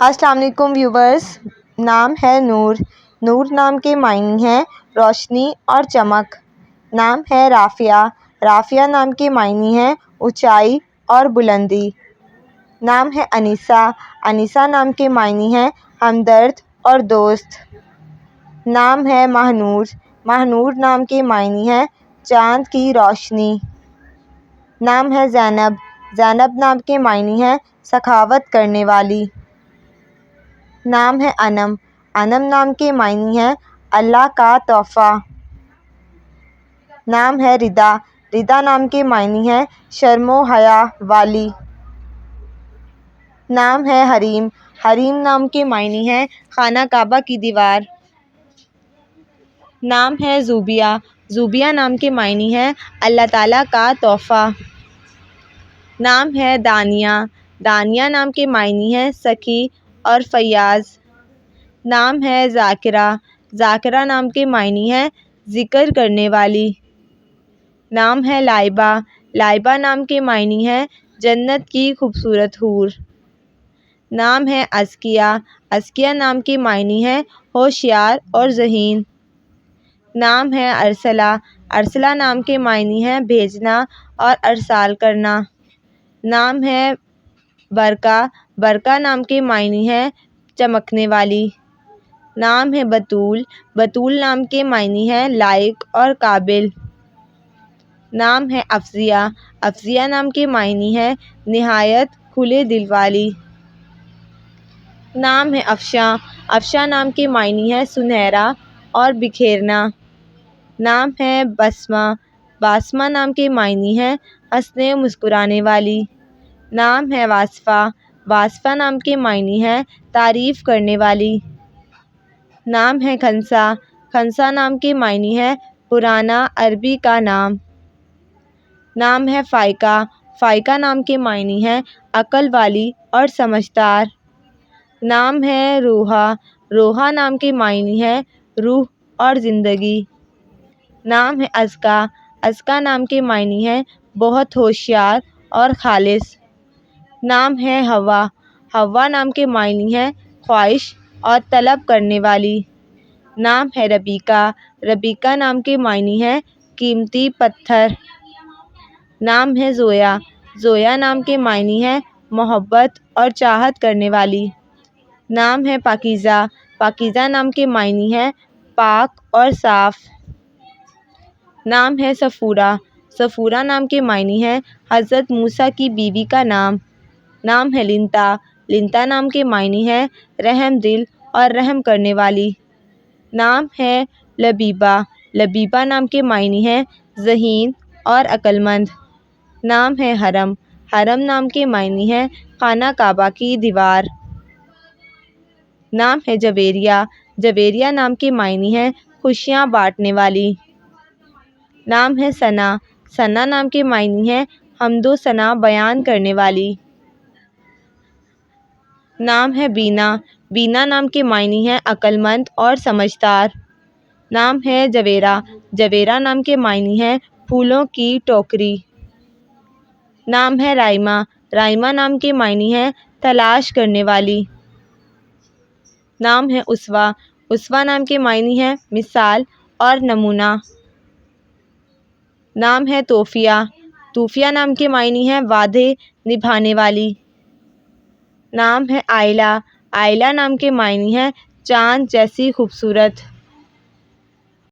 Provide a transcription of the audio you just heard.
السلام علیکم ویورز، نام ہے نور۔ نور نام کے معنی ہیں روشنی اور چمک۔ نام ہے رافعہ۔ رافعہ نام کے معنی ہیں اونچائی اور بلندی۔ نام ہے انیسہ۔ انیسہ نام کے معنی ہیں ہمدرد اور دوست۔ نام ہے ماہنور۔ ماہنور نام کے معنی ہیں چاند کی روشنی۔ نام ہے زینب۔ زینب نام کے معنی ہیں سخاوت کرنے والی۔ نام ہے انم۔ انم نام کے معنی ہیں اللہ کا تحفہ۔ نام ہے ردا۔ ردا نام کے معنی ہیں شرم و حیا والی۔ نام ہے حریم۔ حریم نام کے معنی ہیں خانہ کعبہ کی دیوار۔ نام ہے زوبیہ۔ زوبیہ نام کے معنی ہیں اللہ تعالیٰ کا تحفہ۔ نام ہے دانیہ۔ دانیہ نام کے معنی ہیں سخی اور فیاض۔ نام ہے ذاکرہ۔ ذاکرہ نام کے معنی ہیں ذکر کرنے والی۔ نام ہے لائبہ۔ لائبہ نام کے معنی ہیں جنت کی خوبصورت حور۔ نام ہے ازکیہ۔ ازکیہ نام کے معنی ہیں ہوشیار اور ذہین۔ نام ہے ارسلہ۔ ارسلہ نام کے معنی ہیں بھیجنا اور ارسال کرنا۔ نام ہے برقہ۔ برقہ نام کے معنی ہیں چمکنے والی۔ نام ہے بطول۔ بطول نام کے معنی ہیں لائق اور قابل۔ نام ہے افضیہ۔ افضیہ نام کے معنی ہیں نہایت کھلے دل والی۔ نام ہے افشاں۔ افشاں نام کے معنی ہیں سنہرا اور بکھیرنا۔ نام ہے باسمہ۔ باسمہ نام کے معنی ہیں ہنسنے مسکرانے والی۔ نام ہے واصفہ۔ واصفہ نام کے معنی ہیں تعریف کرنے والی۔ نام ہے کھنسا۔ کھنسا نام کے معنی ہیں پرانا عربی کا نام۔ نام ہے فائقہ۔ فائقہ نام کے معنی ہیں عقل والی اور سمجھدار۔ نام ہے روحا۔ روحا نام کے معنی ہیں روح اور زندگی۔ نام ہے ازکیٰ۔ ازکیٰ نام کے معنی ہیں بہت ہوشیار اور خالص۔ نام ہے حوا۔ حوا نام کے معنی ہیں خواہش اور طلب کرنے والی۔ نام ہے ربیکہ۔ ربیکہ نام کے معنی ہیں قیمتی پتھر۔ نام ہے زویا۔ زویا نام کے معنی ہیں محبت اور چاہت کرنے والی۔ نام ہے پاکیزہ۔ پاکیزہ نام کے معنی ہیں پاک اور صاف۔ نام ہے صفورہ۔ صفورہ نام کے معنی ہیں حضرت موسیٰ کی بیوی کا نام۔ نام ہے لنتا۔ لنتا نام کے معنی ہیں رحم دل اور رحم کرنے والی۔ نام ہے لبیبہ۔ لبیبہ نام کے معنی ہیں ذہین اور عقل مند۔ نام ہے حرم۔ حرم نام کے معنی ہیں خانہ کعبہ کی دیوار۔ نام ہے جویریہ۔ جویریہ نام کے معنی ہیں خوشیاں بانٹنے والی۔ نام ہے ثنا۔ ثنا نام کے معنی ہیں حمد و ثنا بیان کرنے والی۔ نام ہے بینا۔ بینا نام کے معنی ہیں عقل مند اور سمجھدار۔ نام ہے جویرا۔ جویرا نام کے معنی ہیں پھولوں کی ٹوکری۔ نام ہے رائمہ۔ رائمہ نام کے معنی ہیں تلاش کرنے والی۔ نام ہے اسوہ۔ اسوہ نام کے معنی ہیں مثال اور نمونہ۔ نام ہے توفیہ۔ توفیہ نام کے معنی ہیں وعدے نبھانے والی۔ نام ہے آئلہ۔ آئلہ نام کے معنی ہیں چاند جیسی خوبصورت۔